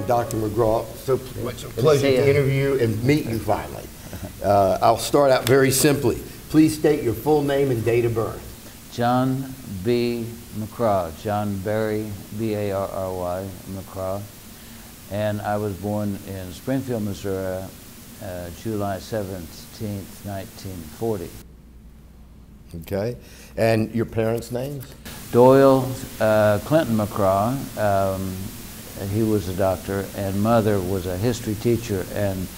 Dr. McCraw. So much a pleasure to interview and meet you finally. I'll start out very simply. Please state your full name and date of birth. John B. McCraw, John Barry, B-A-R-R-Y, McCraw. And I was born in Springfield, Missouri, July 17th, 1940. Okay. And your parents' names? Doyle Clinton McCraw, he was a doctor, and mother was a history teacher and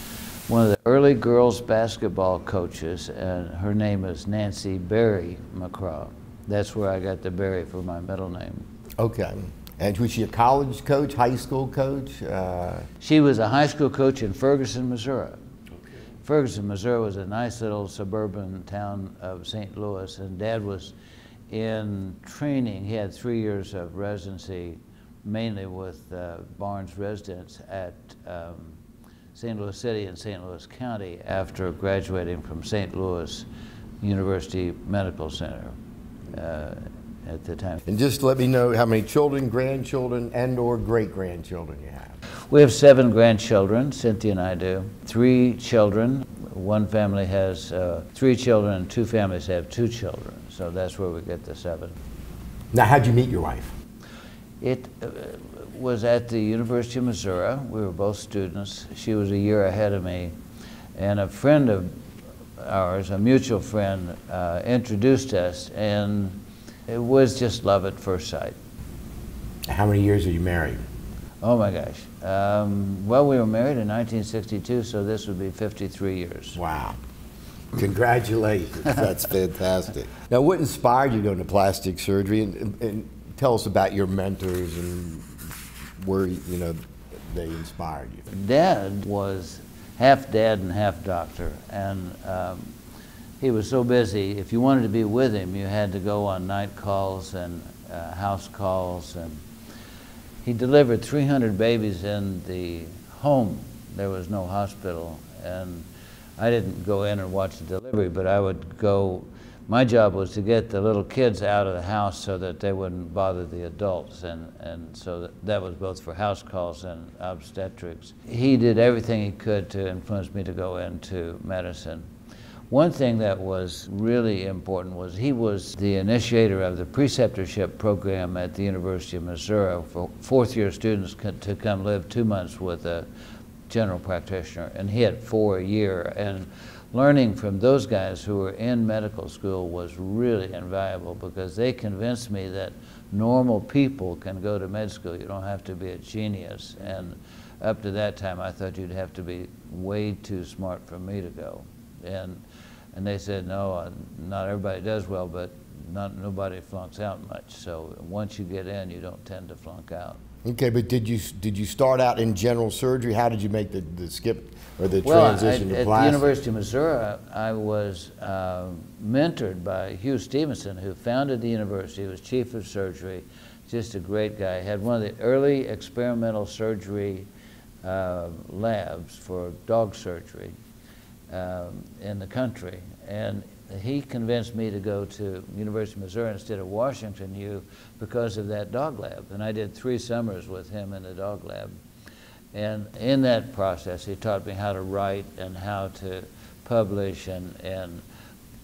one of the early girls basketball coaches, and her name is Nancy Barry McCraw. That's where I got the Barry for my middle name. Okay. And was she a college coach, high school coach? She was a high school coach in Ferguson, Missouri. Okay. Ferguson, Missouri was a nice little suburban town of St. Louis, and Dad was in training. He had 3 years of residency, mainly with Barnes residents at St. Louis City and St. Louis County after graduating from St. Louis University Medical Center at the time. And just let me know how many children, grandchildren, and/or great-grandchildren you have. We have 7 grandchildren, Cynthia and I do. 3 children. One family has 3 children, and 2 families have 2 children. So that's where we get the 7. Now, how'd you meet your wife? It was at the University of Missouri. We were both students. She was a year ahead of me. And a friend of ours, a mutual friend, introduced us, and it was just love at first sight. How many years are you married? Oh my gosh. Well, we were married in 1962, so this would be 53 years. Wow. Congratulations. That's fantastic. Now, what inspired you to go into plastic surgery? And tell us about your mentors and where, you know, they inspired you. Dad was half dad and half doctor, and he was so busy. If you wanted to be with him, you had to go on night calls and house calls, and he delivered 300 babies in the home. There was no hospital, and I didn't go in and watch the delivery, but I would go. My job was to get the little kids out of the house so that they wouldn't bother the adults, and so that was both for house calls and obstetrics. He did everything he could to influence me to go into medicine. One thing that was really important was he was the initiator of the preceptorship program at the University of Missouri for 4th-year students to come live 2 months with a general practitioner, and he had 4 a year. And learning from those guys who were in medical school was really invaluable, because they convinced me that normal people can go to med school. You don't have to be a genius. And up to that time, I thought you'd have to be way too smart for me to go. And they said, no, not everybody does well, but nobody flunks out much. So once you get in, you don't tend to flunk out. Okay, but did you start out in general surgery? How did you make the skip or the transition to plastic? At the University of Missouri, I was mentored by Hugh Stevenson, who founded the university. He was chief of surgery, just a great guy. He had one of the early experimental surgery labs for dog surgery in the country. And he convinced me to go to University of Missouri instead of Washington U because of that dog lab. And I did 3 summers with him in the dog lab. And in that process, he taught me how to write and how to publish and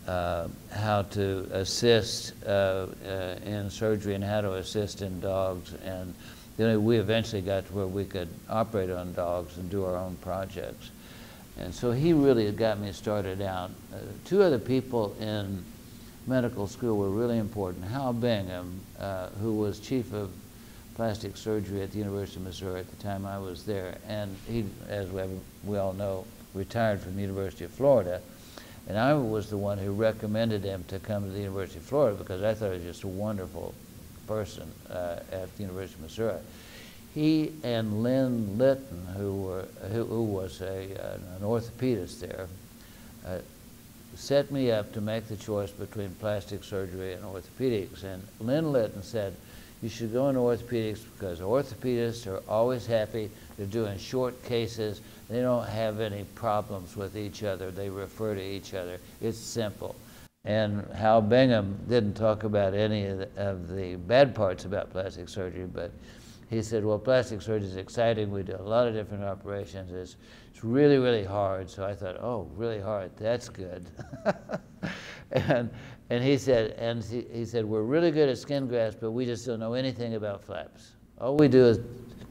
how to assist in surgery and how to assist in dogs. And then we eventually got to where we could operate on dogs and do our own projects. And so he really got me started out. 2 other people in medical school were really important. Hal Bingham, who was chief of plastic surgery at the University of Missouri at the time I was there, and he, as we all know, retired from the University of Florida. And I was the one who recommended him to come to the University of Florida because I thought he was just a wonderful person at the University of Missouri. He and Lynn Litton, who was an orthopedist there, set me up to make the choice between plastic surgery and orthopedics. And Lynn Litton said, you should go into orthopedics because orthopedists are always happy. They're doing short cases. They don't have any problems with each other. They refer to each other. It's simple. And Hal Bingham didn't talk about any of the bad parts about plastic surgery, but he said, well, plastic surgery is exciting. We do a lot of different operations. It's really, really hard. So I thought, oh, really hard, that's good. and he said, we're really good at skin grafts, but we just don't know anything about flaps. All we do is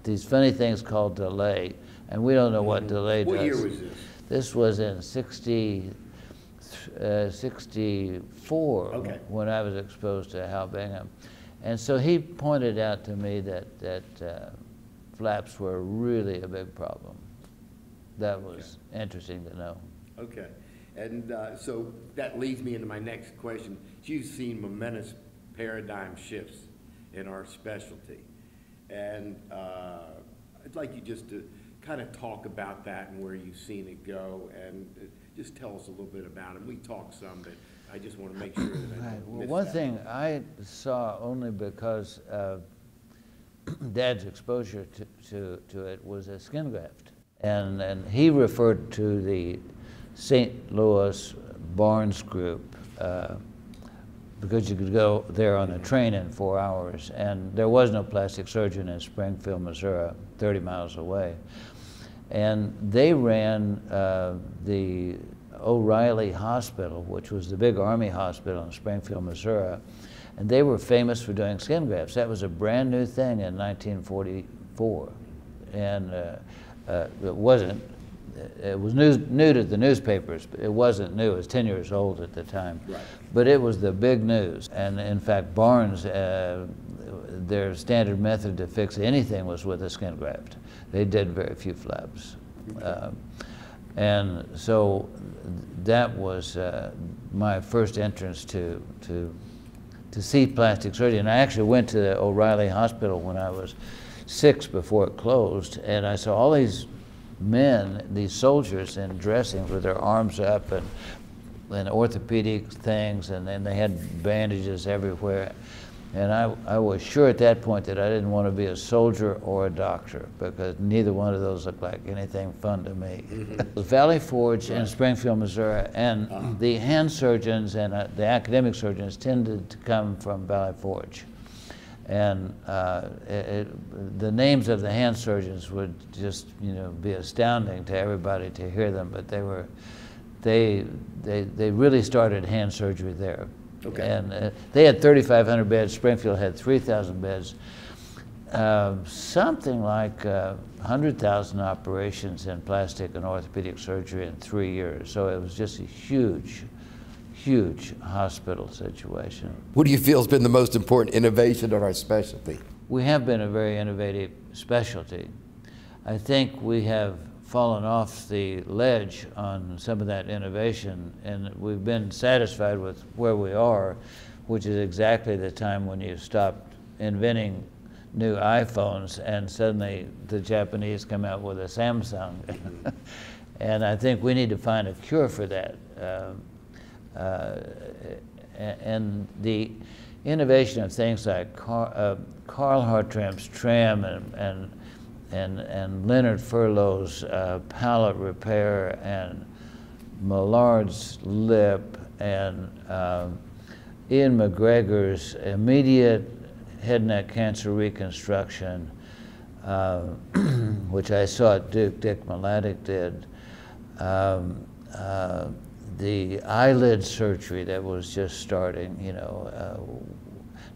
these funny things called delay, and we don't know what delay does. What year was this? This was in 64, okay, when I was exposed to Hal Bingham. And so he pointed out to me that flaps were really a big problem. That was interesting to know. Okay. And so that leads me into my next question. You've seen momentous paradigm shifts in our specialty. And I'd like you just to kind of talk about that and where you've seen it go, and just tell us a little bit about it. We talked some, but I just want to make sure that I don't miss one that. thing I saw only because of Dad's exposure to it was a skin graft. And he referred to the St. Louis Barnes group because you could go there on a train in 4 hours, and there was no plastic surgeon in Springfield, Missouri, 30 miles away. And they ran the O'Reilly Hospital, which was the big Army hospital in Springfield, Missouri, and they were famous for doing skin grafts. That was a brand new thing in 1944, and it wasn't. It was new to the newspapers, but it wasn't new. It was 10 years old at the time. Right. But it was the big news. And in fact, Barnes, their standard method to fix anything was with a skin graft. They did very few flaps. And so that was my first entrance to see plastic surgery. And I actually went to the O'Reilly Hospital when I was 6 before it closed, and I saw all these men, these soldiers in dressings with their arms up and orthopedic things, and then they had bandages everywhere. And I was sure at that point that I didn't want to be a soldier or a doctor, because neither one of those looked like anything fun to me. Valley Forge in Springfield, Missouri, and the hand surgeons and the academic surgeons tended to come from Valley Forge. And the names of the hand surgeons would just, be astounding to everybody to hear them. But they really started hand surgery there. Okay. And they had 3,500 beds. Springfield had 3,000 beds. Something like 100,000 operations in plastic and orthopedic surgery in 3 years. So it was just a huge hospital situation. What do you feel has been the most important innovation of our specialty? We have been a very innovative specialty. I think we have fallen off the ledge on some of that innovation, and we've been satisfied with where we are, which is exactly the time when you stopped inventing new iPhones and suddenly the Japanese come out with a Samsung. And I think we need to find a cure for that. And the innovation of things like Carl Hartram's tram and Leonard Furlow's pallet repair and Millard's lip and Ian McGregor's immediate head and neck cancer reconstruction, which I saw at Duke, Dick Maladek did. The eyelid surgery that was just starting,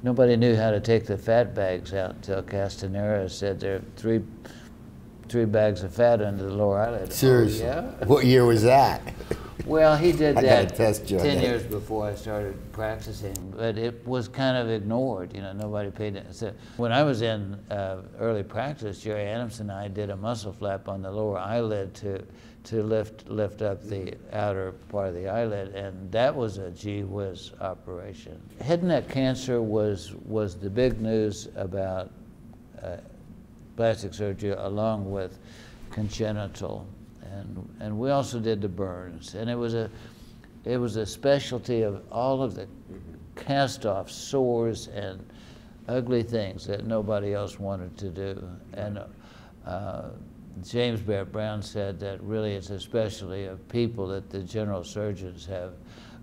nobody knew how to take the fat bags out until Castanera said there are three bags of fat under the lower eyelid. Seriously? Oh, yeah? What year was that? Well, he did that test 10 years before I started practicing, but it was kind of ignored. Nobody paid it. So when I was in early practice, Jerry Adams and I did a muscle flap on the lower eyelid to lift up the outer part of the eyelid, and that was a gee whiz operation. Head and neck cancer was the big news about plastic surgery, along with congenital. And we also did the burns, and it was a specialty of all of the cast-off sores and ugly things that nobody else wanted to do. And James Barrett Brown said that really it's a specialty of people that the general surgeons have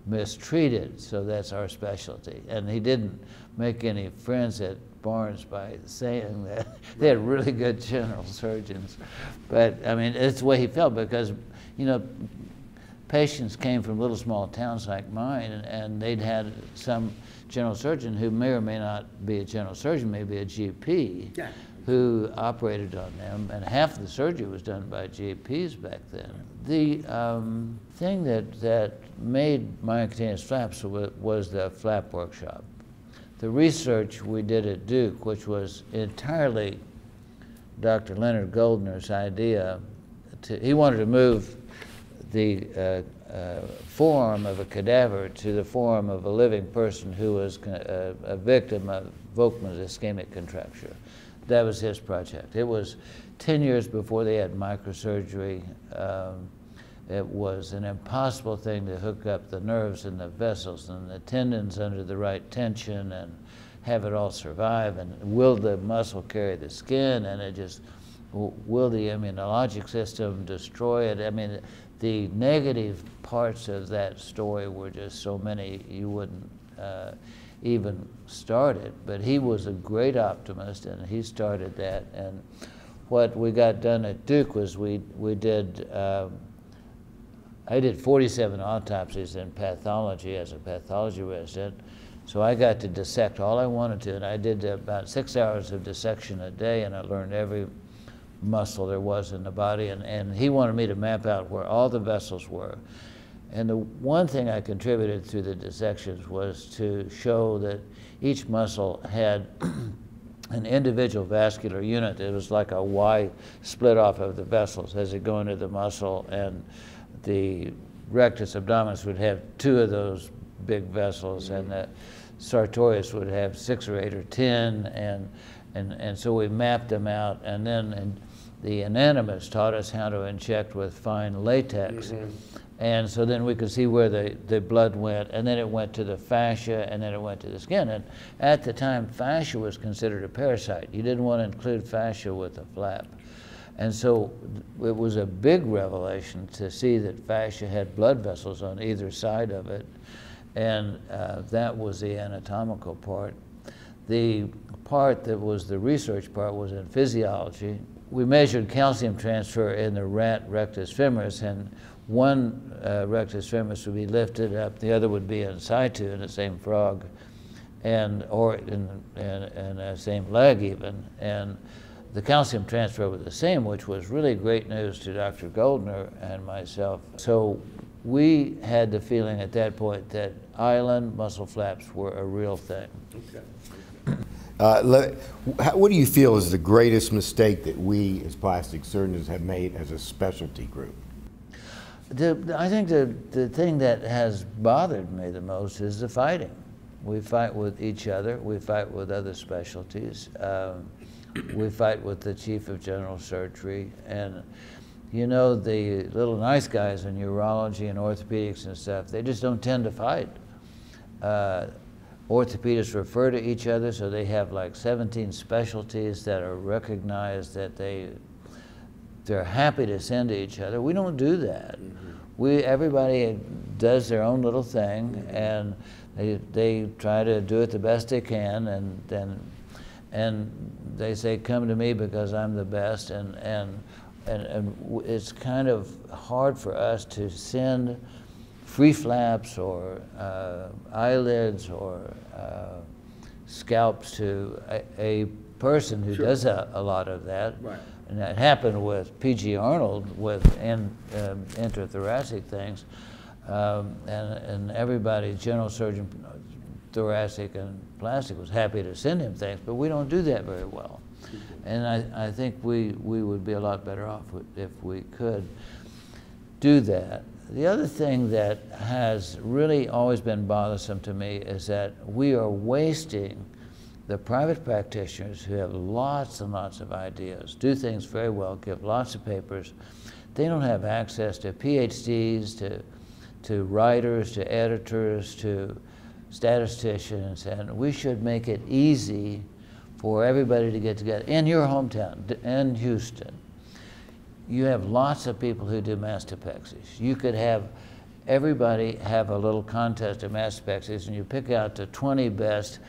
mistreated, so that's our specialty. And he didn't make any friends at Barnes by saying that. They had really good general surgeons. But, I mean, it's the way he felt because, you know, patients came from little small towns like mine, and they'd had some general surgeon who may or may not be a general surgeon, maybe a GP, Yeah. who operated on them, and half of the surgery was done by GPs back then. The thing that made myocutaneous flaps was the flap workshop. The research we did at Duke, which was entirely Dr. Leonard Goldner's idea, he wanted to move the forearm of a cadaver to the forearm of a living person who was a victim of Volkmann's ischemic contracture. That was his project. It was 10 years before they had microsurgery. It was an impossible thing to hook up the nerves and the vessels and the tendons under the right tension and have it all survive, and will the muscle carry the skin, and it just, will the immunologic system destroy it? I mean, the negative parts of that story were just so many you wouldn't even start it. But he was a great optimist, and he started that. And what we got done at Duke was we did, I did 47 autopsies in pathology as a pathology resident. So I got to dissect all I wanted to, and I did about 6 hours of dissection a day, and I learned every muscle there was in the body, and he wanted me to map out where all the vessels were. And the one thing I contributed through the dissections was to show that each muscle had an individual vascular unit. It was like a Y split off of the vessels as it go into the muscle, and the rectus abdominis would have 2 of those big vessels, and the sartorius would have 6 or 8 or 10, and so we mapped them out, and then the anatomist taught us how to inject with fine latex. And so then we could see where the blood went, and then it went to the fascia, and then it went to the skin. And at the time, fascia was considered a parasite. You didn't want to include fascia with the flap. And so it was a big revelation to see that fascia had blood vessels on either side of it, and that was the anatomical part. The part that was the research part was in physiology. We measured calcium transfer in the rat rectus femoris, and one rectus femoris would be lifted up, the other would be in situ in the same frog, or in the same leg even. And the calcium transfer was the same, which was really great news to Dr. Goldner and myself. So we had the feeling at that point that island muscle flaps were a real thing. Okay. What do you feel is the greatest mistake that we as plastic surgeons have made as a specialty group? I think the thing that has bothered me the most is the fighting. We fight with each other, we fight with other specialties, we fight with the chief of general surgery, and you know, the little nice guys in urology and orthopedics and stuff, they just don't tend to fight. Orthopedists refer to each other, so they have like 17 specialties that are recognized that they're happy to send to each other. We don't do that. Everybody does their own little thing, and they try to do it the best they can, and they say, come to me because I'm the best, and it's kind of hard for us to send free flaps or eyelids or scalps to a person who does a lot of that. Right. And that happened with P.G. Arnold with intrathoracic things. And everybody, general surgeon, thoracic and plastic, was happy to send him things, but we don't do that very well. And I think we would be a lot better off if we could do that. The other thing that has really always been bothersome to me is that we are wasting the private practitioners who have lots and lots of ideas, do things very well, give lots of papers. They don't have access to PhDs, to writers, to editors, to statisticians, and we should make it easy for everybody to get together. In your hometown, in Houston, you have lots of people who do mastopexy. You could have everybody have a little contest of mastopexy, and you pick out the 20 best,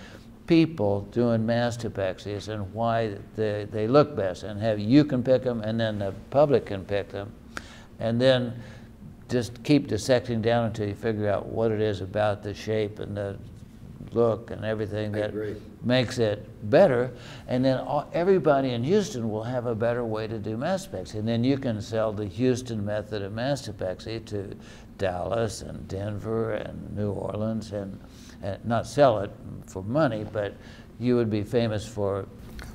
people doing mastopexies and why they look best, and you can pick them, and then the public can pick them, and then just keep dissecting down until you figure out what it is about the shape and the look and everything that makes it better, and then everybody in Houston will have a better way to do mastopexy, and then you can sell the Houston method of mastopexy to Dallas and Denver and New Orleans, and not sell it for money, but you would be famous for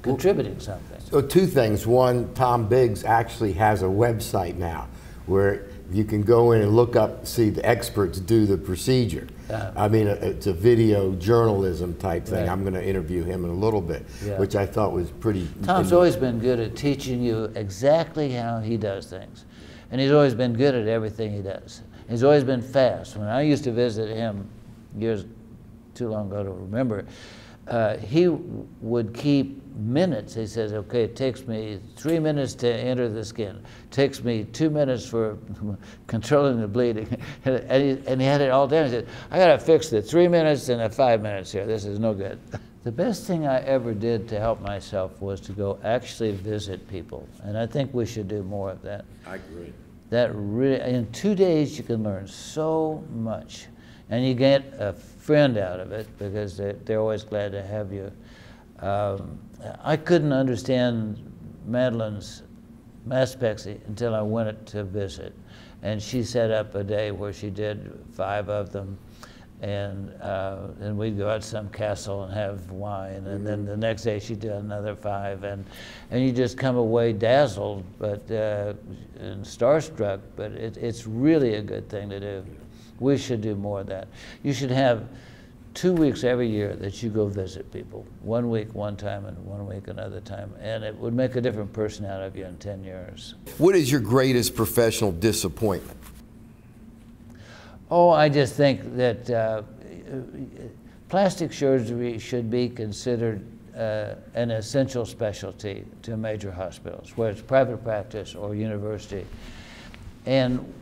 contributing something. So two things. One, Tom Biggs actually has a website now where you can go in and look up, see the experts do the procedure. I mean, it's a video journalism type thing. Right. I'm going to interview him in a little bit, which I thought was pretty... Tom's always been good at teaching you exactly how he does things. And he's always been good at everything he does. He's always been fast. When I used to visit him years too long ago to remember, he would keep minutes. He says, okay, it takes me 3 minutes to enter the skin. It takes me 2 minutes for controlling the bleeding. And he had it all down. He said, I got to fix the 3 minutes and the 5 minutes here. This is no good. The best thing I ever did to help myself was to go actually visit people. And I think we should do more of that. I agree. That really, in 2 days you can learn so much. And you get a friend out of it because they're always glad to have you. I couldn't understand Madeline's mastopexy until I went to visit. And she set up a day where she did 5 of them. And we'd go out to some castle and have wine. And then the next day she'd do another 5. And you just come away dazzled and starstruck. But it's really a good thing to do. We should do more of that. You should have 2 weeks every year that you go visit people. 1 week one time and 1 week another time. And it would make a different person out of you in 10 years. What is your greatest professional disappointment? Oh, I just think that plastic surgery should be considered an essential specialty to major hospitals, whether it's private practice or university. And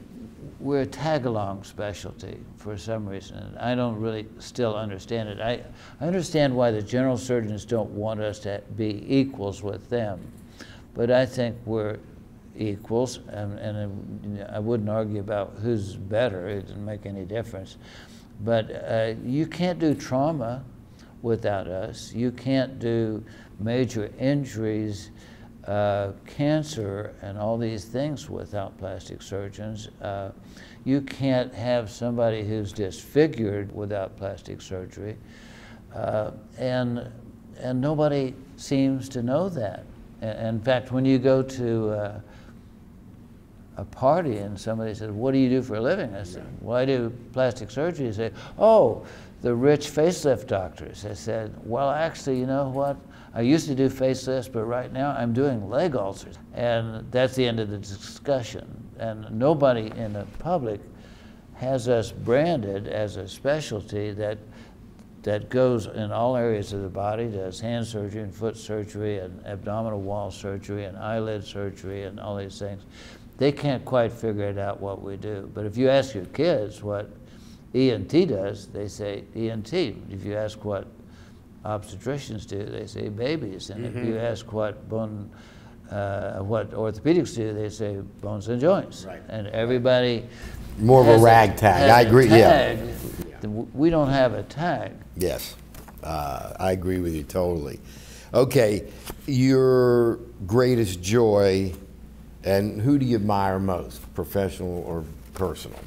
we're a tag-along specialty for some reason, and I don't really still understand it. I understand why the general surgeons don't want us to be equals with them, but I think we're equals, and I wouldn't argue about who's better. It doesn't make any difference. But you can't do trauma without us. You can't do major injuries, cancer, and all these things without plastic surgeons. You can't have somebody who's disfigured without plastic surgery. And nobody seems to know that. In fact, when you go to a party and somebody says, what do you do for a living? I said, well, I do plastic surgery. They say, oh, the rich facelift doctors. I said, well, actually, you know what? I used to do facelifts, but right now I'm doing leg ulcers. And that's the end of the discussion. And nobody in the public has us branded as a specialty that goes in all areas of the body, does hand surgery and foot surgery and abdominal wall surgery and eyelid surgery and all these things. They can't quite figure it out what we do. But if you ask your kids what ENT does, they say ENT. If you ask what obstetricians do, they say babies. And if you ask what orthopedics do, they say bones and joints. Right. And everybody more of a ragtag. I agree. Tag. Yeah. We don't have a tag. Yes, I agree with you totally. Okay, your greatest joy, and who do you admire most, professional or personal?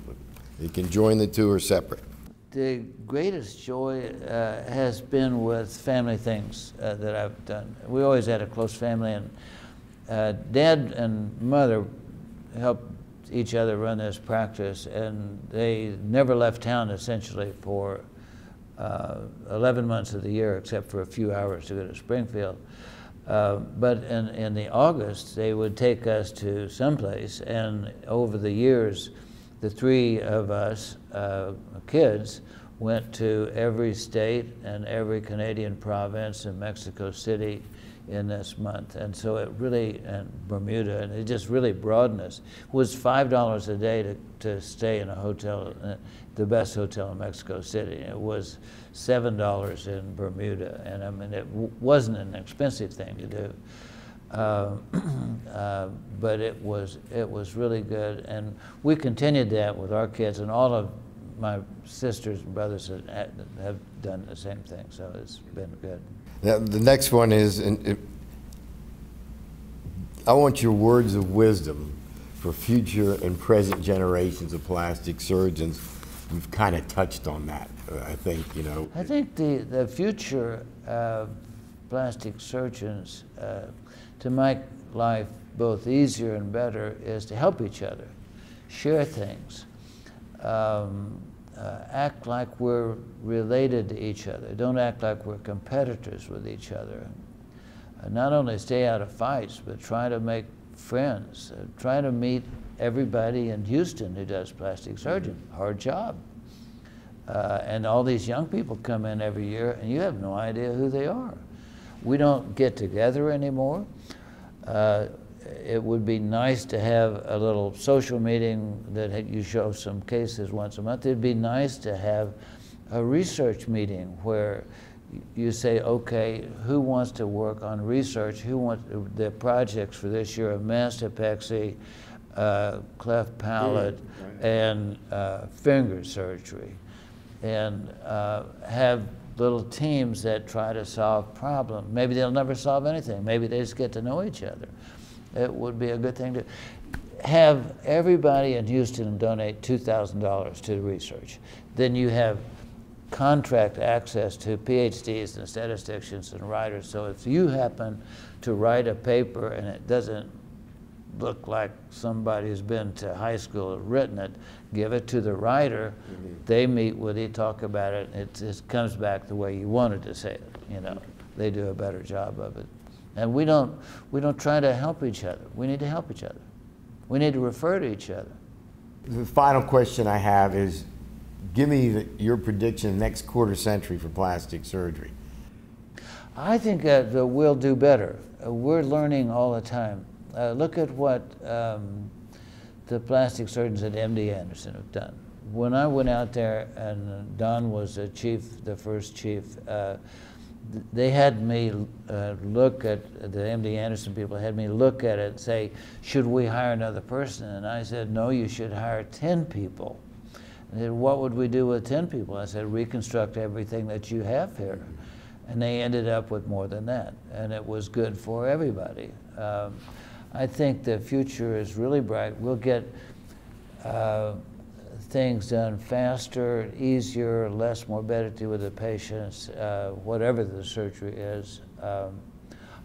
You can join the two or separate. The greatest joy has been with family things that I've done. We always had a close family, and Dad and Mother helped each other run this practice, and they never left town essentially for 11 months of the year, except for a few hours to go to Springfield. But in the August, they would take us to someplace, and over the years, the 3 of us kids went to every state and every Canadian province and Mexico City in this month. And so it really, and Bermuda, and it just really broadened us. It was $5 a day to stay in a hotel, the best hotel in Mexico City. It was $7 in Bermuda, and I mean, it wasn't an expensive thing to do. But it was really good, and we continued that with our kids, and all of my sisters and brothers have done the same thing, so it's been good. Now, the next one is, I want your words of wisdom for future and present generations of plastic surgeons. We've kind of touched on that, I think, you know. I think the future of plastic surgeons, to make life both easier and better, is to help each other, share things, act like we're related to each other. Don't act like we're competitors with each other. Not only stay out of fights, but try to make friends. Try to meet everybody in Houston who does plastic surgery. Hard job. And all these young people come in every year, and you have no idea who they are. We don't get together anymore. It would be nice to have a little social meeting that you show some cases once a month. It'd be nice to have a research meeting where you say, okay, who wants to work on research? Who wants the projects for this year of mastopexy, cleft palate, and finger surgery, and have little teams that try to solve problems. Maybe they'll never solve anything. Maybe they just get to know each other. It would be a good thing to have everybody in Houston donate $2,000 to the research. Then you have contract access to PhDs and statisticians and writers. So if you happen to write a paper and it doesn't look like somebody who's been to high school and written it, give it to the writer. They meet with you, talk about it. It comes back the way you wanted to say it. You know, they do a better job of it. And we don't try to help each other. We need to help each other. We need to refer to each other. The final question I have is, give me your prediction next quarter century for plastic surgery. I think that we'll do better. We're learning all the time. Look at what the plastic surgeons at MD Anderson have done. When I went out there and Don was the chief, the first chief, they had me look at, the MD Anderson people had me look at it and say, should we hire another person? And I said, no, you should hire 10 people. And they said, what would we do with 10 people? I said, reconstruct everything that you have here. And they ended up with more than that. And it was good for everybody. I think the future is really bright. We'll get things done faster, easier, less morbidity with the patients, whatever the surgery is.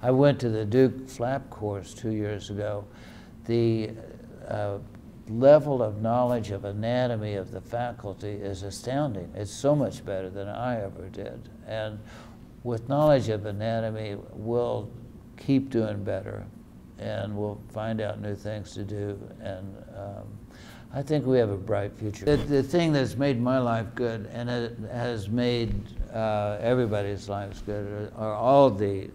I went to the Duke flap course 2 years ago. The level of knowledge of anatomy of the faculty is astounding. It's so much better than I ever did. And with knowledge of anatomy, we'll keep doing better, and we'll find out new things to do. And I think we have a bright future. The thing that's made my life good, and it has made everybody's lives good, are all the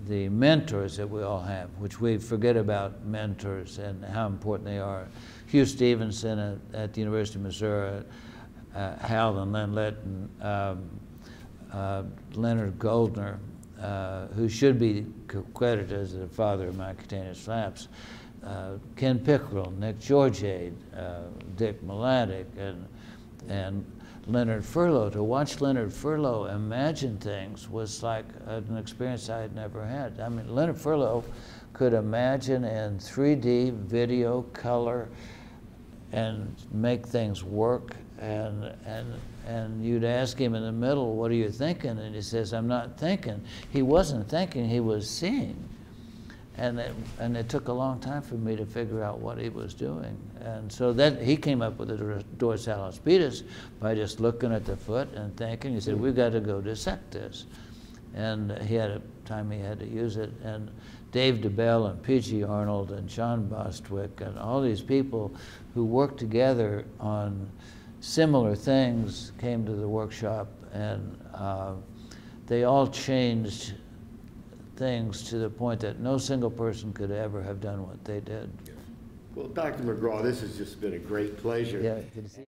mentors that we all have, which we forget about mentors and how important they are. Hugh Stevenson at the University of Missouri, Hal and Len Litton, Leonard Goldner, who should be credited as the father of mycutaneous flaps, Ken Pickrell, Nick Georgiade, Dick Mladic, and Leonard Furlow. To watch Leonard Furlow imagine things was like an experience I had never had. I mean, Leonard Furlow could imagine in 3D, video, color, and make things work. And you'd ask him in the middle, what are you thinking? And he says, I'm not thinking. He wasn't thinking, he was seeing. And it took a long time for me to figure out what he was doing. And so then he came up with the dorsalis pedis by just looking at the foot and thinking. He said, we've got to go dissect this. And he had a time he had to use it. And Dave DeBell and P.G. Arnold and John Bostwick and all these people who worked together on similar things came to the workshop, and they all changed things to the point that no single person could ever have done what they did. Well, Dr. McCraw, this has just been a great pleasure. Yeah, good to see you.